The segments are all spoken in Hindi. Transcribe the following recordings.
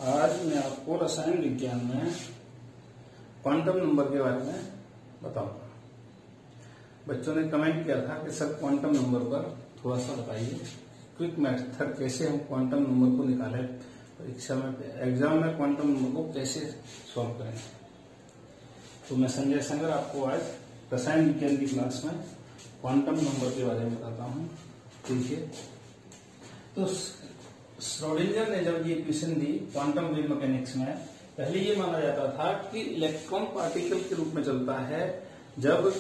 आज मैं आपको रसायन विज्ञान में क्वांटम नंबर के बारे में बताऊंगा। बच्चों ने कमेंट किया था कि सर क्वांटम नंबर पर थोड़ा सा बताइए, क्विक मेथड कैसे हम क्वांटम नंबर को निकालें, परीक्षा में एग्जाम में क्वांटम नंबर को कैसे सॉल्व करें। तो मैं संजय संगर आपको आज रसायन विज्ञान की क्लास में क्वांटम नंबर के बारे में बताता हूँ। देखिए, तो श्रोडिंगर ने जब ये इक्वेशन दी क्वांटम वेव मैकेनिक्स में, पहले ये माना जाता था कि इलेक्ट्रॉन पार्टिकल के रूप में चलता है। जब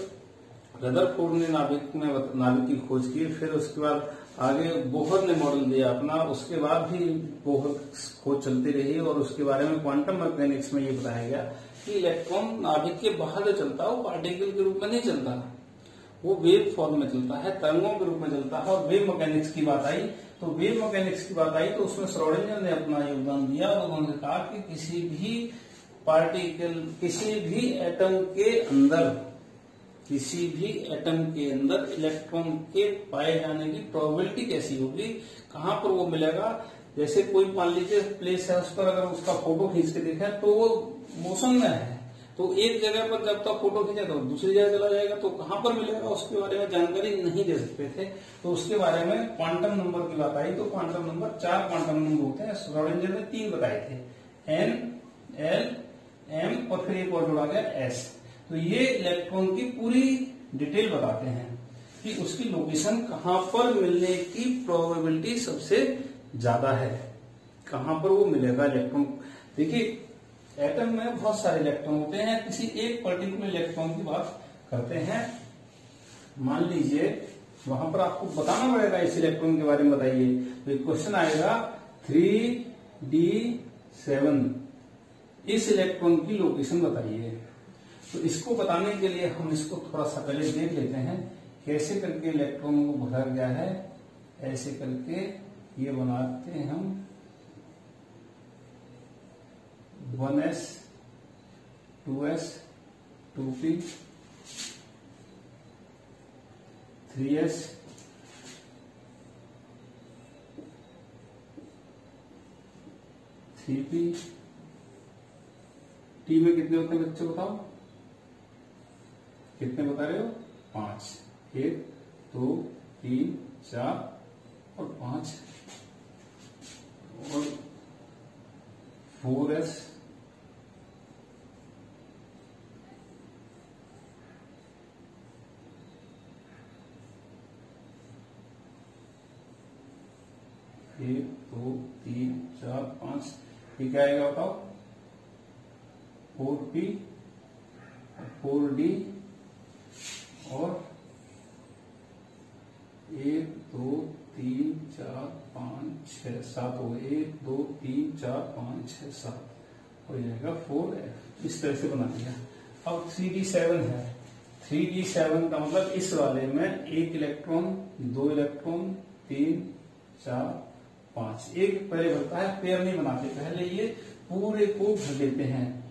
रदरफोर्ड ने नाभिक की खोज की, फिर उसके बाद आगे बोहर ने मॉडल दिया अपना, उसके बाद भी बोहर खोज चलती रही और उसके बारे में क्वांटम मैकेनिक्स में ये बताया गया कि इलेक्ट्रॉन नाभिक के बाहर जो चलता है वो पार्टिकल के रूप में नहीं चलता, वो वेव फॉर्म में चलता है, तरंगों के रूप में चलता है। और वेव मैकेनिक्स की बात आई तो उसमें श्रोडिंगर ने अपना योगदान दिया और उन्होंने कहा कि किसी भी पार्टिकल, किसी भी एटम के अंदर इलेक्ट्रॉन के पाए जाने की प्रोबेबिलिटी कैसी होगी, कहां पर वो मिलेगा। जैसे कोई मान लीजिए प्लेस है, उस पर अगर उसका फोटो खींच के देखें तो वो मोशन में है, तो एक जगह पर जब तक फोटो खींचा तो दूसरी जगह चला जाएगा, तो कहां पर मिलेगा उसके बारे में जानकारी नहीं दे सकते थे। तो उसके बारे में क्वांटम नंबर की बात आई तो क्वांटम नंबर 4 क्वांटम नंबर होते हैं। श्रोडिंगर ने 3 बताए थे, N, L, M और फिर एक और जोड़ा गया S। तो ये इलेक्ट्रॉन की पूरी डिटेल बताते हैं कि उसकी लोकेशन कहां पर मिलने की प्रोबेबिलिटी सबसे ज्यादा है, कहां पर वो मिलेगा इलेक्ट्रॉन। देखिए, एटम में बहुत सारे इलेक्ट्रॉन होते हैं, किसी एक पर्टिकुलर इलेक्ट्रॉन की बात करते हैं। मान लीजिए वहां पर आपको बताना पड़ेगा इस इलेक्ट्रॉन के बारे में बताइए, तो क्वेश्चन आएगा 3d7 इस इलेक्ट्रॉन की लोकेशन बताइए। तो इसको बताने के लिए हम इसको थोड़ा सा पहले देख लेते हैं कैसे करके इलेक्ट्रॉन को भरा गया है। ऐसे करके ये बनाते हैं हम 1s 2s 2p 3s 3p। T में कितने होते हैं बच्चों, बताओ कितने बता रहे हो? 5, 1 2 3 4 और 5 और 4s 1 2 3 4 5। ये क्या आएगा बताओ? 4p 4d और 1 2 3 4 5 6 7 हो गए। 1 2 3 4 5 6 7 हो जाएगा 4f। इस तरह से बना दिया। अब 3d7 है। 3d7 का मतलब इस वाले में 1 इलेक्ट्रॉन 2 इलेक्ट्रॉन 3 4 5। एक पहले भरता है, पेयर नहीं बनाते, पहले ये पूरे को भर देते हैं।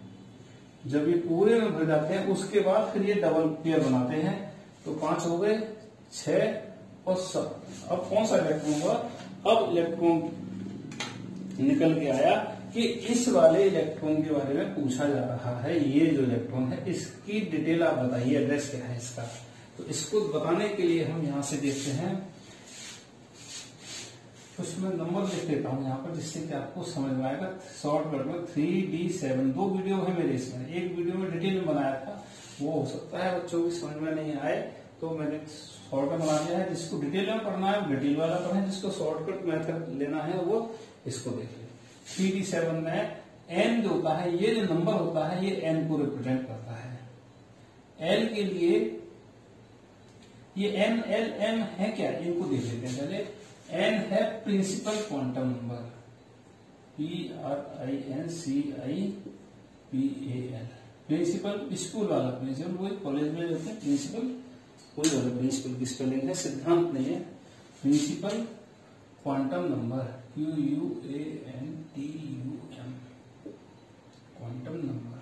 जब ये पूरे में भर जाते हैं उसके बाद फिर ये डबल पेयर बनाते हैं। तो 5 हो गए, 6 और 7। अब कौन सा इलेक्ट्रॉन हुआ? अब इलेक्ट्रॉन निकल के आया कि इस वाले इलेक्ट्रॉन के बारे में पूछा जा रहा है। ये जो इलेक्ट्रॉन है इसकी डिटेल आप बताइए, एड्रेस क्या है इसका। तो इसको बताने के लिए हम यहां से देखते हैं, कुछ मैं नंबर लिख देता हूं यहाँ पर जिससे कि आपको समझ में आएगा। शॉर्टकट में 3d7 2 वीडियो है मेरे इसमें। एक वीडियो में डिटेल में बनाया था, वो हो सकता है बच्चों की समझ में नहीं आए, तो मैंने शॉर्टकट बना दिया है। जिसको डिटेल में पढ़ना है वो डिटेल वाला पढ़े, जिसको शॉर्टकट मेथड लेना है वो इसको देख ले। 3d7 में n जो होता है, ये जो नंबर होता है ये n को रिप्रेजेंट करता है। l के लिए ये n l m है क्या, इनको देख लेते हैं पहले। n है principal quantum number, PRINCIPAL। Principal school वाला प्रिंसिपल, वही कॉलेज में होते हैं प्रिंसिपल, वही वाला प्रिंसिपल की स्पेलिंग है, सिद्धांत नहीं है। Principal quantum number QUANTUM quantum number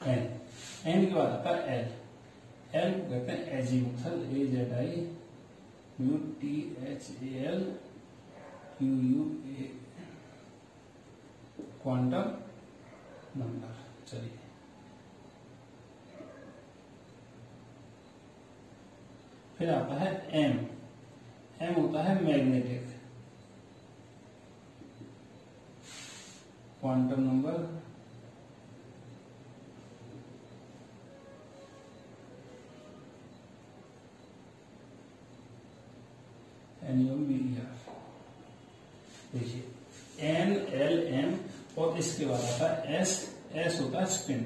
n के बाद आता है l। l को कहते हैं azimuthal, AZIMUTHAL QUANTUM quantum number. चलिए फिर आता है एम। एम होता है मैग्नेटिक क्वांटम नंबर। NUMBER। देखिए N L M और इसके बाद आता है S। S होता है स्पिन।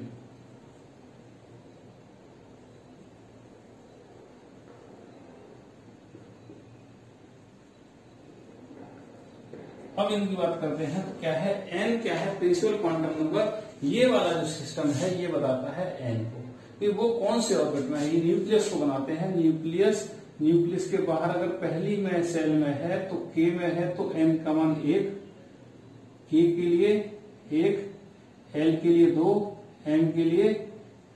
अब इनकी बात करते हैं तो क्या है N, क्या है प्रिंसिपल क्वांटम नंबर। ये वाला जो सिस्टम है ये बताता है N को कि वो कौन से ऑर्बिट में है। ये न्यूक्लियस को बनाते हैं। न्यूक्लियस के बाहर अगर पहली में सेल में है तो K में है तो N का मान 1, K के लिए 1, L के लिए 2, M के लिए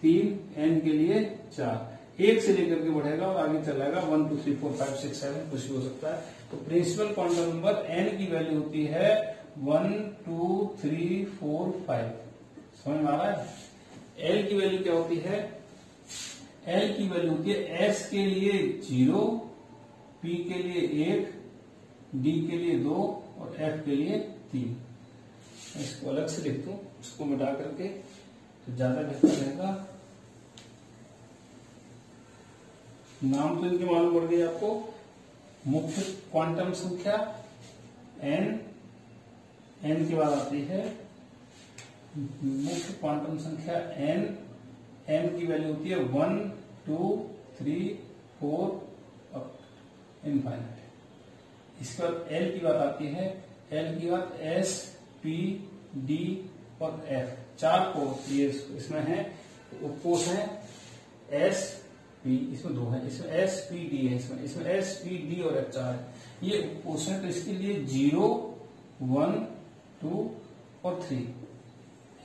3, N के लिए 4। 1 से लेकर के बढ़ेगा और आगे चलेगा 1 2 3 4 5 6 7 कुछ भी हो सकता है। तो प्रिंसिपल क्वांटम नंबर N की वैल्यू होती है 1 2 3 4 5। समझ में आ रहा है। L की वैल्यू क्या होती है। L की वैल्यू होती है S के लिए 0, P के लिए 1, D के लिए 2 और F के लिए 3। इसको अलग से लिख दूं, इसको मिटा करके तो ज्यादा बेहतर रहेगा। नाम तो इनके मालूम पड़ गई आपको। मुख्य क्वांटम संख्या N, N के बाद आती है मुख्य क्वांटम संख्या N। N की वैल्यू होती है 1 2 3 4 इनफाइनाइट। इसके बाद L की बात आती है। L की बात S P D और F। 4 कोष ये इसमें है, उपकोष है S P, इसमें 2 है, इसमें S P D है, इसमें S P D और F 4 है। ये उपकोष है तो इसके लिए 0 1 2 और 3।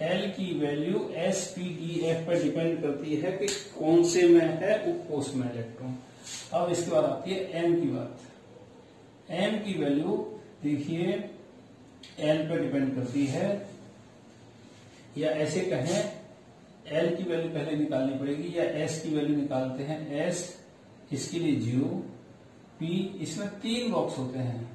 L की value S P D F पर डिपेंड करती है कि कौन से में है उपकोष में इलेक्ट्रॉन। अब इसके बाद आती है M की बात। M की वैल्यू देखिए L पर डिपेंड करती है, या ऐसे कहें L की वैल्यू पहले निकालनी पड़ेगी या S की वैल्यू निकालते हैं। S इसके लिए 0, P इसमें 3 बॉक्स होते हैं।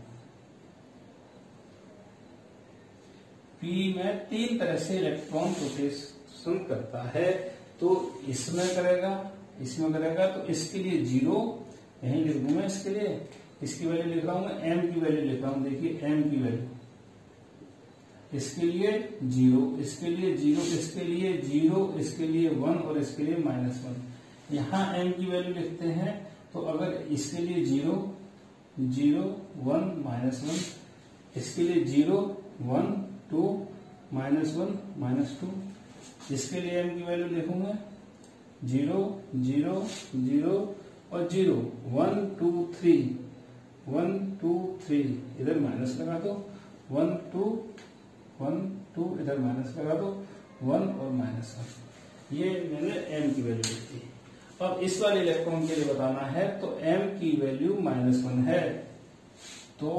P में 3 तरह से इलेक्ट्रॉन रोटेशन करता है, तो इसमें करेगा, इसमें करेगा, तो इसके लिए 0 यहीं लिख दूं मैं। इसके लिए इसकी वैल्यू लिख रहा हूं मैं, M की वैल्यू लिख रहा हूं। देखिए M की वैल्यू इसके लिए 0, इसके लिए 0, इसके लिए 0, इसके लिए 1 और इसके लिए -1। यहां M की वैल्यू लिखते हैं तो अगर इसके लिए 0 0 1 -1, इसके लिए 0 1 2 -1 -2, इसके लिए M की वैल्यू लिखूंगा 0 0 0 और 0 1 2 3 1 2 3, इधर माइनस लगा दो 1 2 1 2, इधर माइनस लगा दो 1 और -1। ये मैंने M की वैल्यू लिखी। अब इस वाले इलेक्ट्रॉन के लिए बताना है तो M की वैल्यू -1 है। तो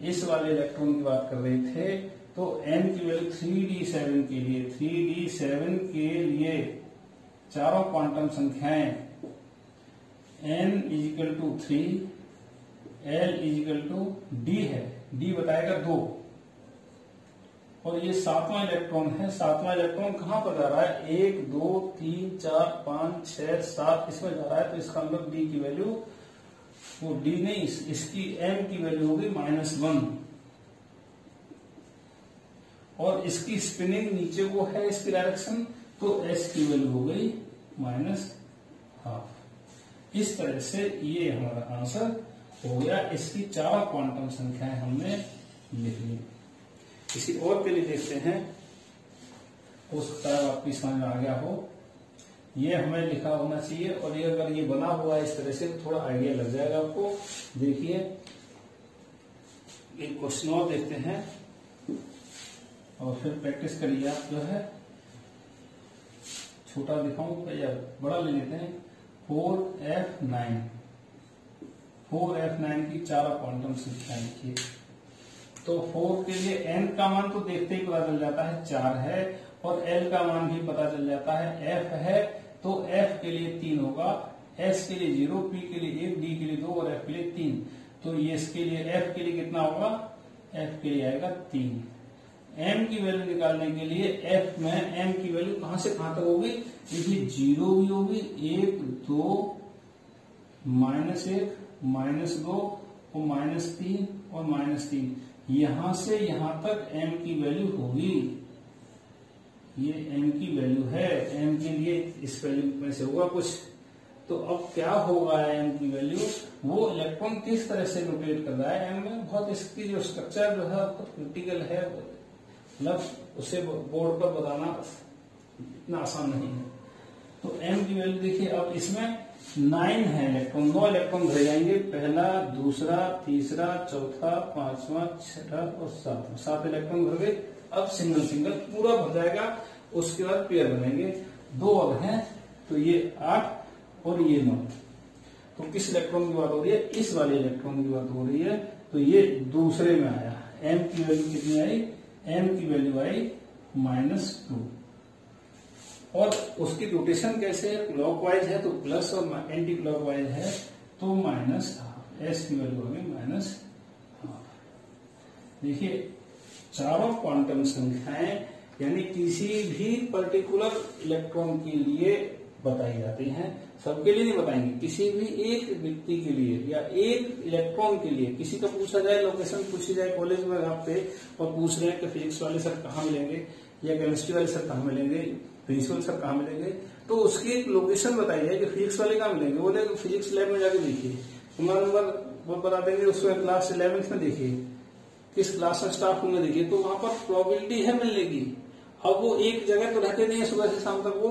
इस वाले इलेक्ट्रॉन की बात कर रहे थे तो M की वैल्यू 3d7 के लिए, 3d7 के लिए चारों क्वांटम संख्याएं n = 3, L = D है। D बताएगा 2 और ये 7वां इलेक्ट्रॉन है। 7वां इलेक्ट्रॉन कहां पर जा रहा है 1 2 3 4 5 6 7 इसमें जा रहा है, तो इसका मतलब D की वैल्यू वो D नहीं, इसकी M की वैल्यू होगी -1 और इसकी स्पिनिंग नीचे वो है इसकी डायरेक्शन, तो S की वैल्यू हो गई -12। इस तरह से ये हमारा आंसर हो गया। इसकी 4 क्वांटम संख्याएं हमने लिख ली। किसी और के लिए देखते हैं, हो सकता है आपकी समझ में आ गया हो। ये हमें लिखा होना चाहिए और ये अगर ये बना हुआ है इस तरह से तो थोड़ा आइडिया लग जाएगा आपको। देखिए एक क्वेश्चन और देखते हैं और फिर प्रैक्टिस करिए। आप जो है छोटा दिखाऊं या बड़ा ले लेते हैं। 4f9 की 4 क्वांटम संख्या लिखिए। तो 4 के लिए n का मान तो देखते ही पता चल जाता है 4 है, और l का मान भी पता चल जाता है, f है, तो f के लिए 3 होगा, s के लिए 0, p के लिए 1, d के लिए 2 और f के लिए 3। तो ये इसके लिए f के लिए कितना होगा, f के लिए आएगा 3। m की वैल्यू निकालने के लिए f में m की वैल्यू कहां से कहां तक होगी, देखिए 0 भी होगी, 1, 2, -1, -2 और -3 और -3, यहां से यहां तक m की वैल्यू होगी। ये m की वैल्यू है, m के लिए इस वैल्यू में से होगा कुछ। तो अब क्या होगा m की वैल्यू, वो इलेक्ट्रॉन किस तरह से रोटेट कर रहा है m में, बहुत इसकी जो स्ट्रक्चर जो है बहुत क्रिटिकल है, मतलब उसे बोर्ड पर बताना इतना आसान नहीं है। तो m की वैल्यू देखिए, अब इसमें 9 है इलेक्ट्रॉन, 9 इलेक्ट्रॉन भरे जाएंगे, पहला, दूसरा, तीसरा, चौथा, पांचवा, छठा और सातवां, 7 इलेक्ट्रॉन भर गए। अब सिंगल सिंगल पूरा भर जाएगा, उसके बाद पेयर बनेंगे, 2 अब हैं, तो ये 8 और ये 9। तो किस इलेक्ट्रॉन की बात हो रही है, इस वाले इलेक्ट्रॉन की बात हो रही है। तो ये दूसरे में आया, m की वैल्यू कितनी आई, m की वैल्यू आई -2, और उसकी रोटेशन कैसे है, क्लॉकवाइज है तो प्लस, और एंटी क्लॉकवाइज है तो -12, s की वैल्यू होगी -12। देखिए चारों क्वांटम संख्याएं यानी किसी भी पर्टिकुलर इलेक्ट्रॉन के लिए बताई जाती हैं, सबके लिए नहीं बताएंगे, किसी भी एक व्यक्ति के लिए या एक इलेक्ट्रॉन के लिए। किसी का पूछा जाए, लोकेशन पूछी जाए कॉलेज में आपसे और पूछ रहे हैं कि फिजिक्स वाले सर कहाँ मिलेंगे या केमिस्ट्री वाले सर कहाँ मिलेंगे, प्रिंसिपल सर कहाँ मिलेंगे, तो उसकी एक लोकेशन बताई जाए कि फिजिक्स वाले कहाँ मिलेंगे, बोले फिजिक्स लैब में जाके देखिए, तुम्हारा नंबर वो बता देंगे, उसमें क्लास 11th में देखिए, किस क्लास में स्टाफ रूम में देखिए, तो वहां पर प्रोबेबिलिटी है मिलने की। अब वो एक जगह तो रहते नहीं है सुबह से शाम तक, वो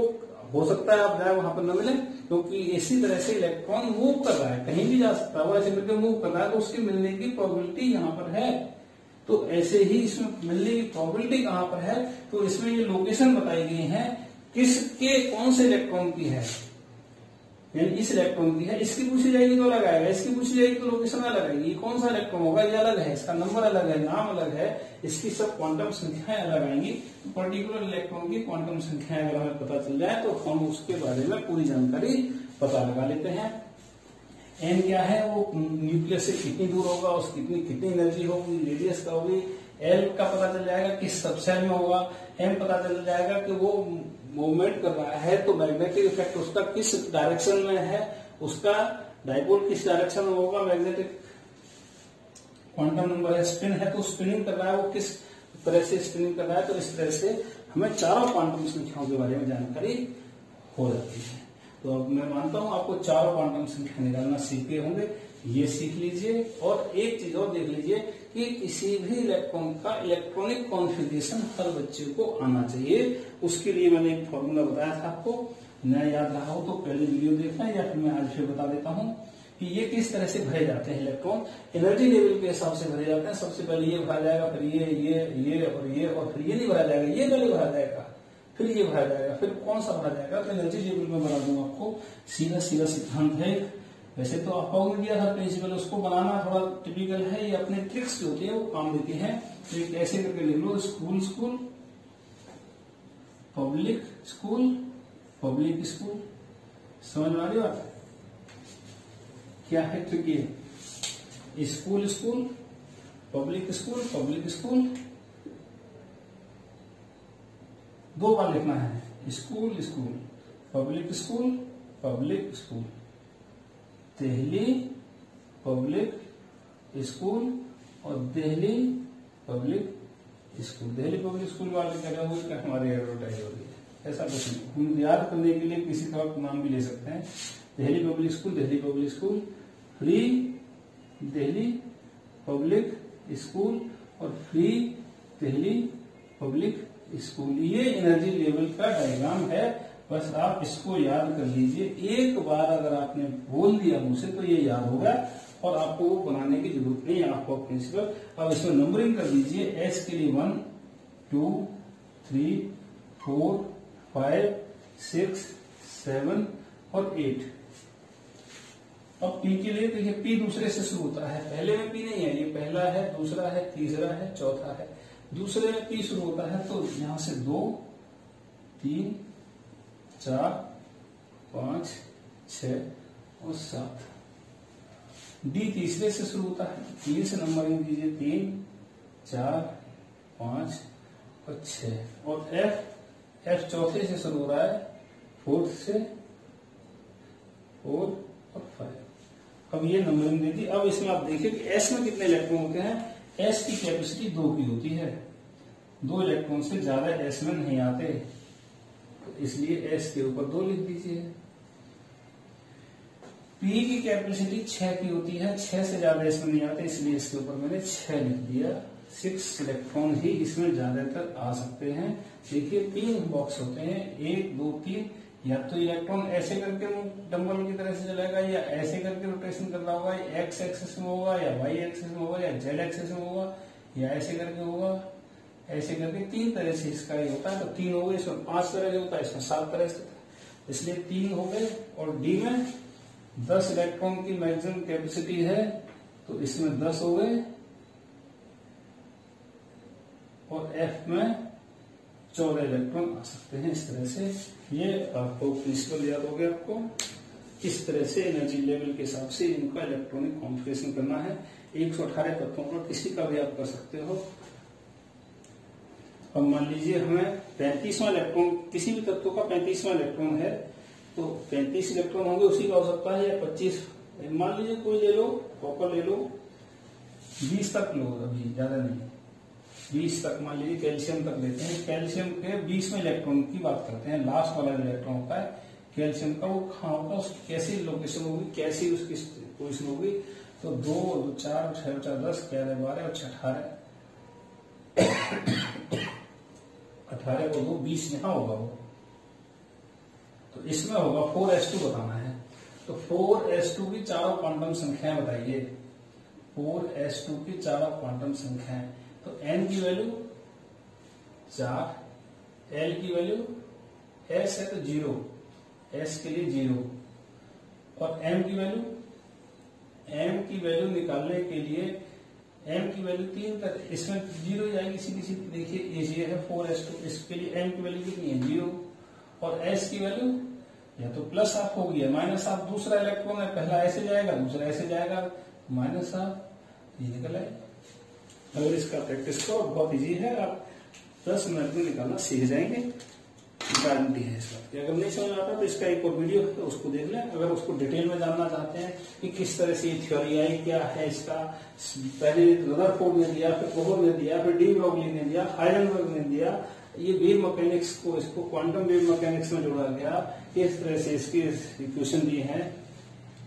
हो सकता है आप जाए वहां पर न मिले, क्योंकि इसी तरह से इलेक्ट्रॉन मूव कर रहा है, कहीं भी जा सकता है, वो ऐसे करके मूव कर रहा है, तो उसके मिलने की प्रोबेबिलिटी यहाँ पर है। तो ऐसे ही इसमें मिलने की प्रोबेबिलिटी कहां पर है, तो इसमें ये लोकेशन बताई गई है, किसके कौन से इलेक्ट्रॉन की है, यानी इस इलेक्ट्रॉन की है, इसकी पूछी जाएगी तो अलग आएगा, इसकी पूछी जाएगी तो लोकेशन अलग आएगी, ये कौन सा इलेक्ट्रॉन होगा ये अलग है, इसका नंबर अलग है, नाम अलग है, इसकी सब क्वांटम संख्याएं अलग आएंगी। तो पर्टिकुलर इलेक्ट्रॉन की क्वांटम संख्याएं अगर हमें पता चल जाए तो हम उसके बारे में पूरी जानकारी पता लगा लेते हैं। n क्या है, वो न्यूक्लियस से कितनी दूर होगा, उसकी कितनी एनर्जी होगी, रेडियस का होगी, l का पता चल जाएगा किस सबसेल में होगा, m पता चल जाएगा कि वो मूवमेंट कर रहा है तो मैग्नेटिक इफेक्ट उसका किस डायरेक्शन में है, उसका डायपोल किस डायरेक्शन में होगा, मैग्नेटिक क्वांटम नंबर है, स्पिन है तो स्पिनिंग कर रहा है, वो किस तरह से स्पिनिंग कर रहा है। तो इस तरह से हमें चारों क्वांटम संख्याओं के बारे में जानकारी हो जाती है। तो अब मैं मानता हूं आपको चारों क्वांटम संख्या निकालना सीख गए होंगे, ये सीख लीजिए। और एक चीज और देख लीजिए कि किसी भी इलेक्ट्रॉन का इलेक्ट्रॉनिक कॉन्फ़िगरेशन हर बच्चे को आना चाहिए। उसके लिए मैंने एक फॉर्मूला बताया था आपको, न याद रहा हो तो पहले वीडियो देखना, या फिर मैं आज फिर बता देता हूं कि ये किस तरह से भरे जाते हैं इलेक्ट्रॉन। एनर्जी लेवल के हिसाब से भरे जाते हैं। सबसे पहले ये भरा जाएगा, फिर ये और फिर ये नहीं भरा जाएगा, ये पहले भरा जाएगा, फिर ये भरा जाएगा, फिर कौन सा भरा जाएगा, तो एनर्जी लेवल में बना दूंगा आपको। सीधा सीधा सिद्धांत है, वैसे तो आपको दिया था प्रिंसिपल, उसको बनाना थोड़ा टिपिकल है, ये अपने ट्रिक्स जो होती है वो काम देती है। तो ये कैसे करके लिख लो, school school, public school, public school, समझ में आ रही बात क्या है ट्रिक ये, school school, public school, public school, दो बार लिखना है, school school, public school, public school, Delhi public school और Delhi public school. Delhi public school वाले कह रहे हो कि हमारी एडवर्टाइज हो रही है, ऐसा कुछ नहीं। हम याद करने के लिए किसी का नाम भी ले सकते हैं, Delhi public school, Delhi public school, free Delhi public school और फ्री दिल्ली पब्लिक स्कूल। ये एनर्जी लेवल का डायग्राम है, बस आप इसको याद कर लीजिए। एक बार अगर आपने बोल दिया मुझसे तो ये याद होगा और आपको वो बनाने की जरूरत नहीं है। आपको प्रिंसिपल अब इसमें नंबरिंग कर दीजिए। एस के लिए 1 2 3 4 5 6 7 और 8। अब पी के लिए देखिए पी दूसरे से शुरू होता है, पहले में पी नहीं है, ये पहला है, दूसरा है, तीसरा है, चौथा है, दूसरे में पी शुरू होता है, तो यहां से 2 3 4 5 6 और 7। डी तीसरे से शुरू होता है, 3 से नंबरिंग दीजिए, 3 4 5 और 6। और एफ चौथे से शुरू हो रहा है, 4th से 4 और 5। अब ये नंबरिंग दे दी। अब इसमें आप देखिए कि एस में कितने इलेक्ट्रॉन होते हैं। एस की कैपेसिटी 2 की होती है, 2 इलेक्ट्रॉन से ज्यादा एस में नहीं आते, तो इसलिए एस के ऊपर 2 लिख दीजिए। पी की कैपेसिटी 6 की होती है, 6 से ज्यादा इसमें नहीं आते, इसलिए इसके ऊपर मैंने 6 लिख दिया। 6 इलेक्ट्रॉन ही इसमें ज्यादातर आ सकते हैं। देखिए 3 बॉक्स होते हैं, 1 2 3। या तो इलेक्ट्रॉन ऐसे करके डंबल की तरह से चलेगा, या ऐसे करके रोटेशन कर रहा होगा, या एक्स एक्सिस में होगा, या वाई एक्सिस में होगा, या जेड एक्सिस में होगा, या ऐसे करके होगा, ऐसे करके 3 तरह से इसका ये होता है। तो 3 हो गए, इसमें 5 तरह से होता है, इसमें 7 तरह से, इसलिए 3 हो गए। और डी में 10 इलेक्ट्रॉन की मैक्सिमम कैपेसिटी है, तो इसमें 10 हो गए। और एफ में 14 इलेक्ट्रॉन आ सकते हैं। इस तरह से ये आपको प्रिंसिपल याद हो गया आपको। इस तरह से एनर्जी लेवल के हिसाब से इनका इलेक्ट्रॉनिक कॉन्फ़िगरेशन करना है। 118 तत्वों पर किसी का भी आप कर सकते हो। अब मान लीजिए हमें 35वां इलेक्ट्रॉन, किसी भी तत्व का 35वां इलेक्ट्रॉन है, तो 35 इलेक्ट्रॉन होंगे, उसी का हो सकता है, या 25। मान लीजिए कोई ले लो, कॉपर ले लो, 20 तक लो, अभी ज्यादा नहीं, 20 तक। मान लीजिए कैल्शियम तक लेते हैं, कैल्शियम के 20वें इलेक्ट्रॉन की बात करते हैं। लास्ट वाला इलेक्ट्रॉन होता है कैल्शियम का, वो कहाँ होगा, उसकी कैसी लोकेशन होगी, कैसी उसकी पोजिशन होगी। तो 2 2 4 6 4 10 11 12 और 18 18 को 2 20 यहाँ होगा वो। तो इसमें होगा 4s2 बताना है। तो 4s2 की चारों क्वांटम संख्याएं बताइए। 4s2 की चारों क्वांटम संख्याएं, तो n की वैल्यू 4, l की वैल्यू, s है तो 0, s के लिए 0, और m की वैल्यू निकालने के लिए m की वैल्यू 3 तक, इसमें 0 जाएगी सीधी सीधी। देखिए ये है 4s2, इसके लिए m की वैल्यू कितनी है, 0। और s की वैल्यू या तो प्लस हाफ होगी या माइनस हाफ। दूसरा इलेक्ट्रॉन है, पहला ऐसे जाएगा, दूसरा ऐसे जाएगा, माइनस हाफ, ये निकल आए। अगर इसका प्रैक्टिस करो, बहुत इजी है, आप 10 मिनट में निकालना सीख जाएंगे, गारंटी है इस बात की। अगर नहीं समझ आता तो इसका एक और वीडियो है, उसको देख लें। अगर उसको डिटेल में जानना चाहते हैं कि किस तरह से ये थ्योरी आई, क्या है इसका, पहले रदरफोर्ड ने दिया, फिर बोहर ने दिया, फिर डी ब्रॉगली ने दिया, हाइजेनबर्ग ने दिया, ये वेव मैकेनिक्स को, इसको क्वांटम वेव मैकेनिक्स में जोड़ा गया, इस तरह से इसकी इक्वेशन दी है।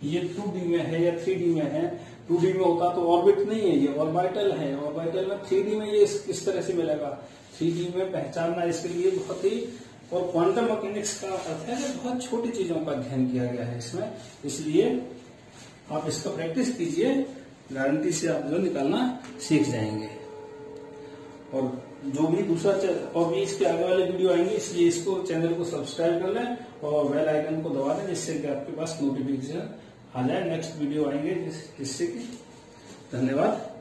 ये 2D में है या 3D में है। 2D में होता तो ऑर्बिट नहीं है, ये ऑर्बिटल है। ऑर्बिटल में 3D में ये किस तरह से मिलेगा, 3D में पहचानना इसके लिए बहुत ही। और क्वांटम मैकेनिक्स का अर्थ है कि बहुत छोटी चीजों का अध्ययन किया गया है इसमें, इसलिए आप इसका प्रैक्टिस कीजिए, गारंटी से आप जो निकालना सीख जाएंगे। और जो भी दूसरा और भी इसके आगे वाले वीडियो आएंगे, इसलिए इसको चैनल को सब्सक्राइब कर लें और बेल आइकन को दबा दें, जिससे कि आपके पास नोटिफिकेशन आ जाए। नेक्स्ट वीडियो आएंगे जिससे कि। धन्यवाद।